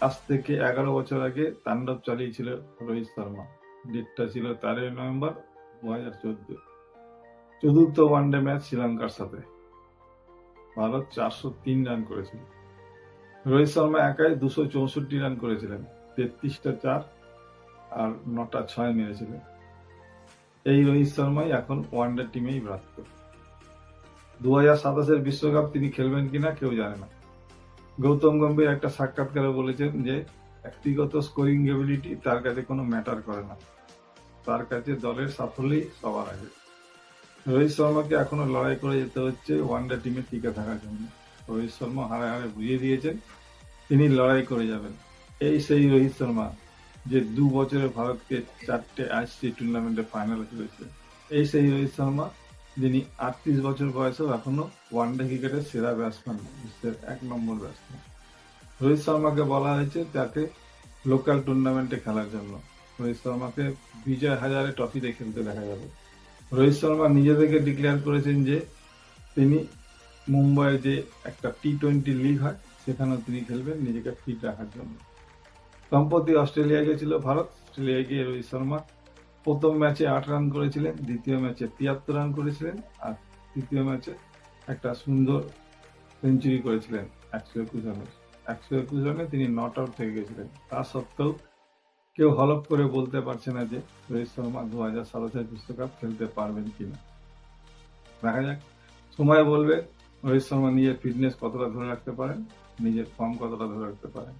আজ থেকে 11 বছর আগে তাণ্ডব চালিয়েছিল রোহিত শর্মা। ডেটটা ছিল 13 নভেম্বর 2014। চতুর্থ ওয়ানডে ম্যাচ শ্রীলঙ্কার সাথে। ভারত 403 রান করেছিল। রোহিত শর্মা একাই 264 রান করেছিলেন, 33টা 4 আর 9টা 6 মেরেছিলেন। এই রোহিত শর্মাই এখন ওয়ানডে টিমেই ব্রাত্য। 2027 বিশ্বকাপ তিনি খেলবেন কিনা কেউ জানে না। গৌতম গম্ভীর একটা সাক্ষাৎকারে বলেছেন যে ব্যক্তিগত স্কোরিং এবিলিটি তার কাছে কোনো ম্যাটার করে না, তার কাছে দলের সাফল্যই সবার আগে। রোহিত শর্মাকে এখনো লড়াই করে যেতে হচ্ছে ওয়ানডে টিমে টিকে থাকার জন্য। রোহিত শর্মা হারে হারে বুঝিয়ে দিয়েছেন তিনি লড়াই করে যাবেন। এই সেই রোহিত শর্মা যে 2 বছরে ভারতকে 4টে আইসিসি টুর্নামেন্টে ফাইনালে খেলেছে। এই সেই রোহিত শর্মা যিনি 38 বছর বয়সেও এখনো ওয়ানডে ক্রিকেটের সেরা ব্যাটসম্যান, বিশ্বের 1 নম্বর ব্যাটসম্যান। রোহিত শর্মাকে বলা হয়েছে তাকে লোকাল টুর্নামেন্টে খেলার জন্য। রোহিত শর্মাকে বিজয় হাজারে ট্রফিতে খেলতে দেখা যাবে। রোহিত শর্মা নিজে থেকে ডিক্লেয়ার করেছেন যে তিনি মুম্বাইয়ে যে একটা টি-20 লিগ হয় সেখানেও তিনি খেলবেন নিজেকে ফিট রাখার জন্য। সম্প্রতি অস্ট্রেলিয়া গেছিল ভারত। অস্ট্রেলিয়ায় গিয়ে রোহিত শর্মা প্রথম ম্যাচে 8 রান করেছিলেন, দ্বিতীয় ম্যাচে 73 রান করেছিলেন আর তৃতীয় ম্যাচে একটা সুন্দর সেঞ্চুরি করেছিলেন 121 রানে। 121 রানে তিনি নট আউট থেকে গেছিলেন। তা সত্ত্বেও কেউ হলফ করে বলতে পারছে না যে রোহিত শর্মা 2027 বিশ্বকাপ খেলতে পারবেন কিনা। দেখা যাক, সময় বলবে রোহিত শর্মা নিজের ফিটনেস কতটা ধরে রাখতে পারেন, নিজের ফর্ম কতটা ধরে রাখতে পারেন।